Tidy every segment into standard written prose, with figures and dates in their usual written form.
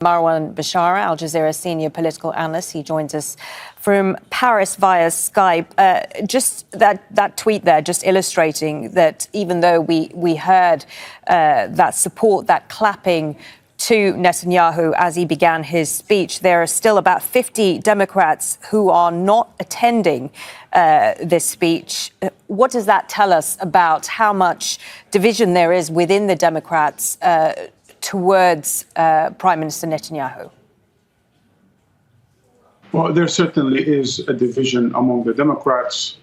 Marwan Bishara, Al Jazeera senior political analyst. He joins us from Paris via Skype. Just that tweet there, just illustrating that even though we heard that support, that clapping to Netanyahu as he began his speech, there are still about 50 Democrats who are not attending this speech. What does that tell us about how much division there is within the Democrats towards Prime Minister Netanyahu? Well, there certainly is a division among the Democrats,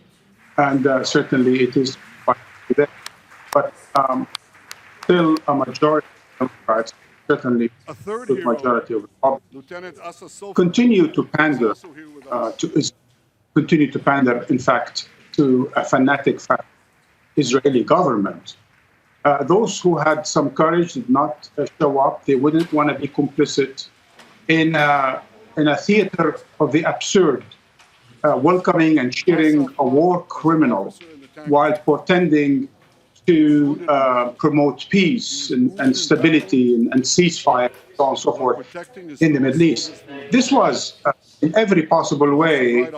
and certainly it is but still a majority of Democrats, certainly a good majority of Republicans, continue to pander, in fact, to a fanatic Israeli government. Those who had some courage did not show up. They wouldn't want to be complicit in a theater of the absurd, welcoming and cheering a war criminal while pretending to promote peace and stability and ceasefire and so on and so forth in the Middle East. This was, in every possible way,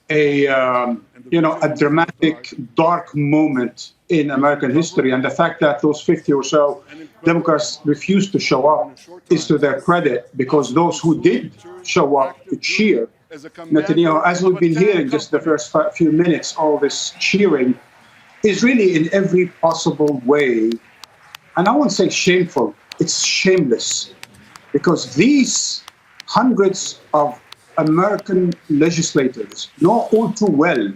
a dramatic, dark moment in American history. And the fact that those 50 or so Democrats refused to show up is to their credit, because those who did show up to cheer Netanyahu, as we've been hearing just the first few minutes, all this cheering is really in every possible way, and I won't say shameful, it's shameless, because these hundreds of American legislators know all too well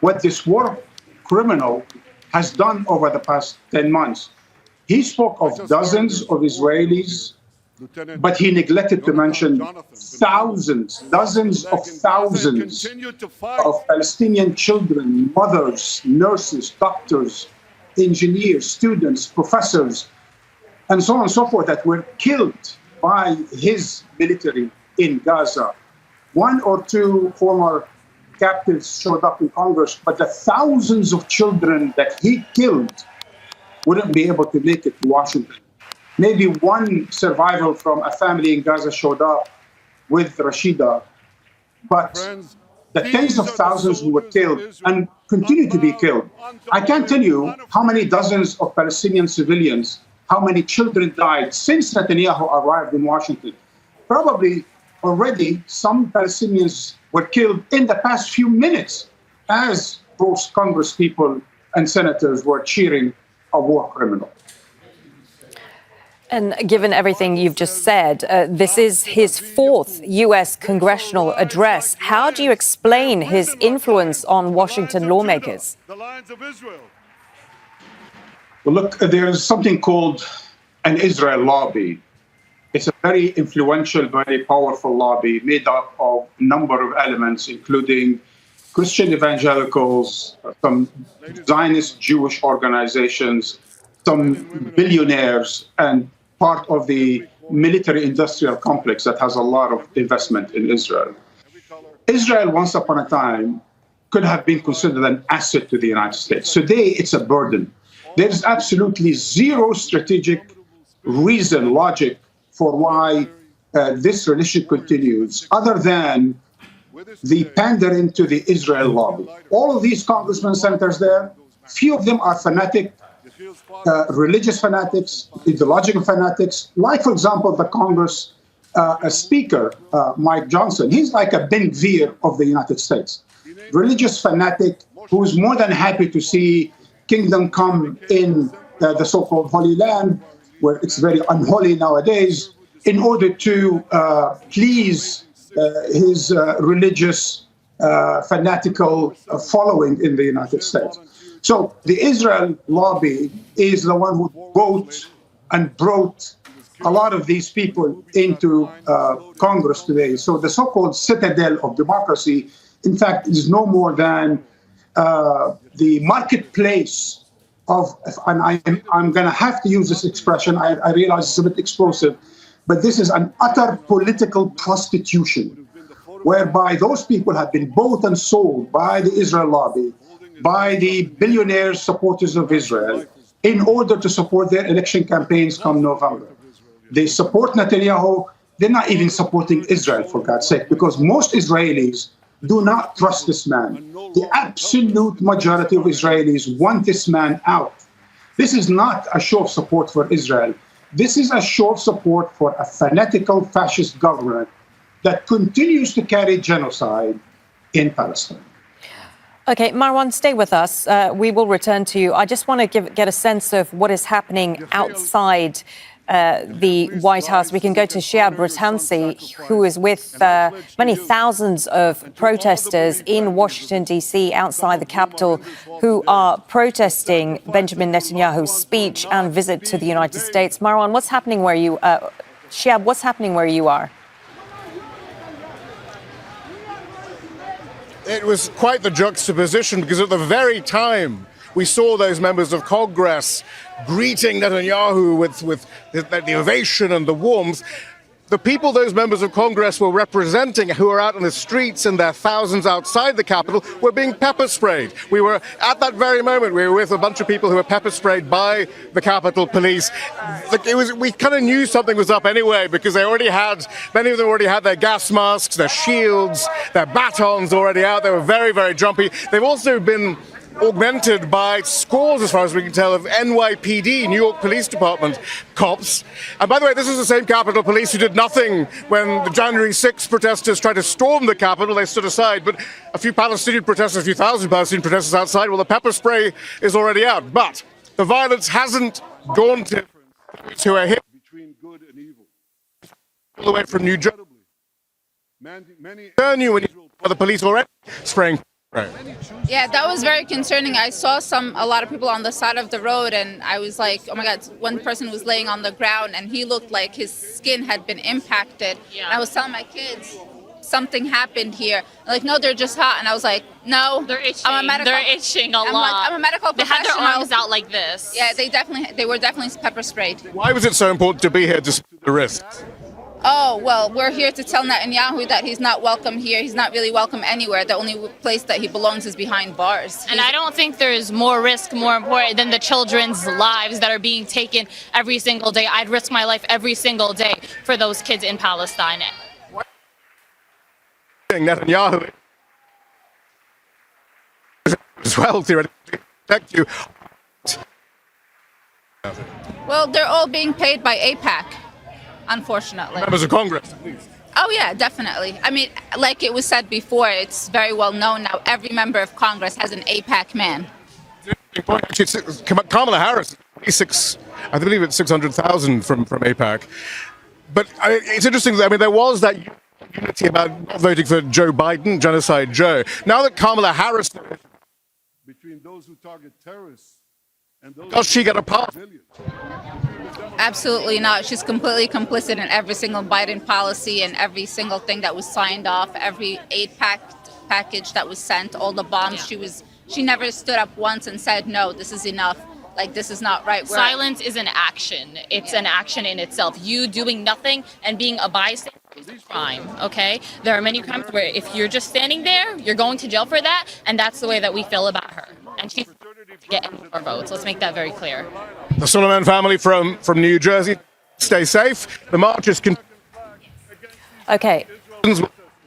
what this war criminal has done over the past 10 months. He spoke of dozens of Israelis, but he neglected to mention thousands, dozens of thousands of Palestinian children, mothers, nurses, doctors, engineers, students, professors, and so on and so forth, that were killed by his military in Gaza. One or two former captives showed up in Congress, but the thousands of children that he killed wouldn't be able to make it to Washington. Maybe one survivor from a family in Gaza showed up with Rashida, but the tens of thousands who were killed and continue to be killed. I can't tell you how many dozens of Palestinian civilians, how many children died since Netanyahu arrived in Washington. Probably already some Palestinians were killed in the past few minutes as those Congress people and senators were cheering a war criminal. And given everything you've just said, this is his fourth U.S. congressional address. How do you explain his influence on Washington lawmakers? Well, look, there's something called an Israel lobby. It's a very influential, very powerful lobby made up of a number of elements, including Christian evangelicals, some Zionist Jewish organizations, some billionaires, and part of the military-industrial complex that has a lot of investment in Israel. Israel, once upon a time, could have been considered an asset to the United States. Today, it's a burden. There's absolutely zero strategic reason, logic, for why this relationship continues, other than the pandering to the Israel lobby. All of these congressmen, senators there, few of them are fanatic, religious fanatics, ideological fanatics, like, for example, the Congress Speaker, Mike Johnson. He's like a Ben Gvir of the United States. Religious fanatic who is more than happy to see kingdom come in the so-called Holy Land, where it's very unholy nowadays, in order to please his religious fanatical following in the United States. So the Israel lobby is the one who brought a lot of these people into Congress today. So the so-called citadel of democracy, in fact, is no more than the marketplace of, and I'm going to have to use this expression, I realize it's a bit explosive, but this is an utter political prostitution, whereby those people have been bought and sold by the Israel lobby, by the billionaire supporters of Israel, in order to support their election campaigns come November. They support Netanyahu. they're not even supporting Israel, for God's sake, because most Israelis do not trust this man. The absolute majority of Israelis want this man out. This is not a show of support for Israel. This is a show of support for a fanatical fascist government that continues to carry genocide in Palestine. Okay, Marwan, stay with us. We will return to you. I just want to get a sense of what is happening outside the White House. We can go to Shiab Ratansi, who is with many thousands of protesters in Washington, D.C., outside the Capitol, who are protesting Benjamin Netanyahu's speech and visit to the United States. Marwan, what's happening where you Shiab, what's happening where you are? It was quite the juxtaposition, because at the very time we saw those members of Congress greeting Netanyahu with the ovation and the warmth, the people those members of Congress were representing, who were out in the streets in their thousands outside the Capitol, were being pepper sprayed. We were, at that very moment, we were with a bunch of people who were pepper sprayed by the Capitol Police. We kind of knew something was up anyway, because many of them already had their gas masks, their shields, their batons already out. They were very, very jumpy. They've also been augmented by scores, as far as we can tell, of NYPD, New York Police Department cops. And by the way, this is the same Capitol Police who did nothing when the January 6th protesters tried to storm the Capitol. They stood aside. But a few thousand Palestinian protesters outside, well, the pepper spray is already out. But the violence hasn't gone to a hit between good and evil. All the way from New Jersey. Many the police already spraying. Right. Yeah, that was very concerning. I saw a lot of people on the side of the road, and I was like, oh my God, one person was laying on the ground and he looked like his skin had been impacted. Yeah. And I was telling my kids, something happened here. They're like, no, they're just hot. And I was like, no, they're itching. They're itching a lot. I'm a medical professional. They had their arms out like this. Yeah, they were definitely pepper sprayed. Why was it so important to be here despite the risks? Oh, well, we're here to tell Netanyahu that he's not welcome here. He's not really welcome anywhere. The only place that he belongs is behind bars. And I don't think there's more risk, more important than the children's lives that are being taken every single day. I'd risk my life every single day for those kids in Palestine. Netanyahu as well, theoretically, protect you. Well, they're all being paid by AIPAC. Unfortunately. Members of Congress, at least. Oh, yeah, definitely. I mean, like it was said before, it's very well known now. Every member of Congress has an AIPAC man. Kamala Harris, I believe it's 600,000 from AIPAC. But it's interesting. I mean, there was that unity about not voting for Joe Biden, Genocide Joe. Now that Kamala Harris, between those who target terrorists and those, does she get a pass? Absolutely not. She's completely complicit in every single Biden policy and every single thing that was signed off, every aid package that was sent, all the bombs. Yeah. She never stood up once and said, no, this is enough. Like, this is not right. Silence is an action. It's an action in itself. You doing nothing and being a bystander is a crime, okay? There are many crimes where if you're just standing there, you're going to jail for that, and that's the way that we feel about her. And she's getting more votes. Let's make that very clear. The Solomon family from New Jersey, stay safe. The march is Okay.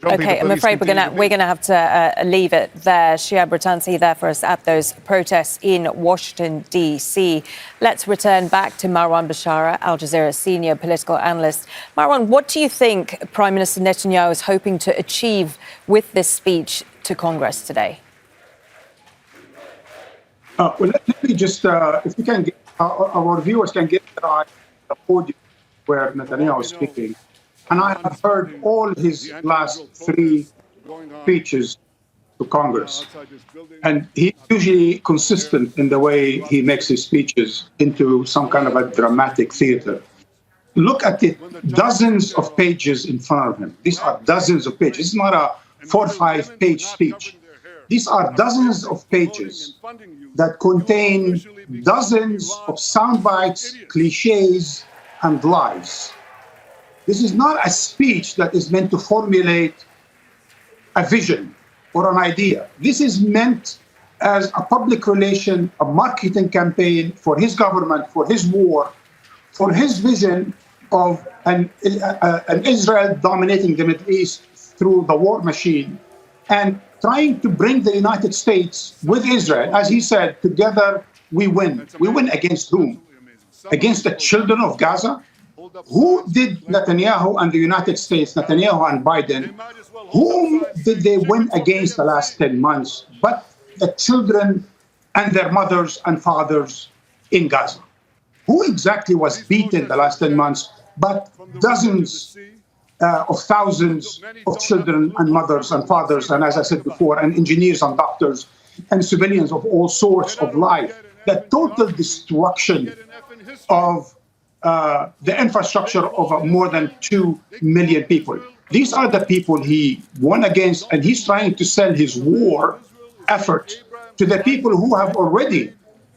Okay, I'm afraid we're gonna have to leave it there. Shiab Ratansi there for us at those protests in Washington, D.C. Let's return back to Marwan Bishara, Al Jazeera senior political analyst. Marwan, what do you think Prime Minister Netanyahu is hoping to achieve with this speech to Congress today? Well, let me just, if we can get, our viewers can get the podium where Netanyahu is speaking. And I have heard all his last three speeches to Congress. And he's usually consistent in the way he makes his speeches into some kind of a dramatic theater. Look at the dozens of pages in front of him. These are dozens of pages. It's not a 4 or 5 page speech. These are dozens of pages that contain dozens of sound bites, cliches, and lies. This is not a speech that is meant to formulate a vision or an idea. This is meant as a public relation, a marketing campaign for his government, for his war, for his vision of an Israel dominating the Middle East through the war machine and trying to bring the United States with Israel. As he said, together we win. We win against whom? Against the children of Gaza? Who did Netanyahu and the United States, Netanyahu and Biden, whom did they win against the last 10 months but the children and their mothers and fathers in Gaza? Who exactly was beaten the last 10 months but dozens of thousands of children and mothers and fathers, and as I said before, and engineers and doctors and civilians of all sorts of life? The total destruction of the infrastructure of more than 2 million people. These are the people he won against, and he's trying to sell his war effort to the people who have already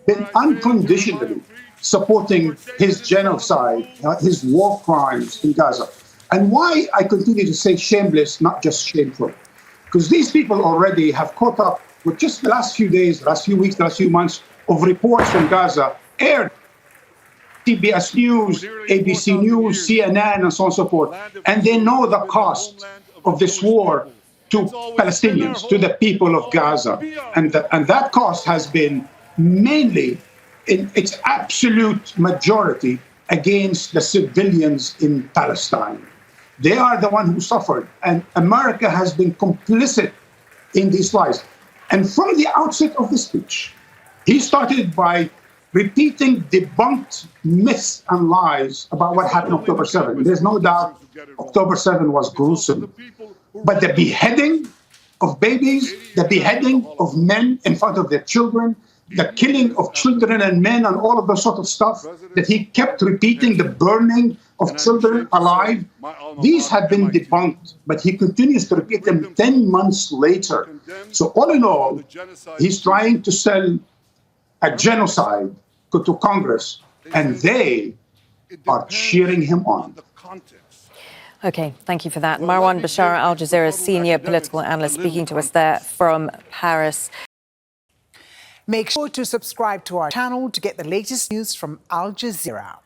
been unconditionally supporting his genocide, his war crimes in Gaza. And why I continue to say shameless, not just shameful, because these people already have caught up with just the last few days, the last few weeks, the last few months of reports from Gaza aired CBS News, ABC News, CNN, and so on and so forth. And they know the cost of this war to Palestinians, to the people of Gaza. And that cost has been mainly, in its absolute majority, against the civilians in Palestine. They are the one who suffered. And America has been complicit in these lies. And from the outset of the speech, he started by repeating debunked myths and lies about what happened October 7. There's no doubt October 7 was gruesome. But the beheading of babies, the beheading of men in front of their children, the killing of children and men and all of the sort of stuff that he kept repeating, the burning of children alive, these had been debunked, but he continues to repeat them 10 months later. So all in all, he's trying to sell a genocide to Congress, and they are cheering him on. OK, thank you for that. Marwan Bishara, Al Jazeera's senior political analyst, speaking to us there from Paris. Make sure to subscribe to our channel to get the latest news from Al Jazeera.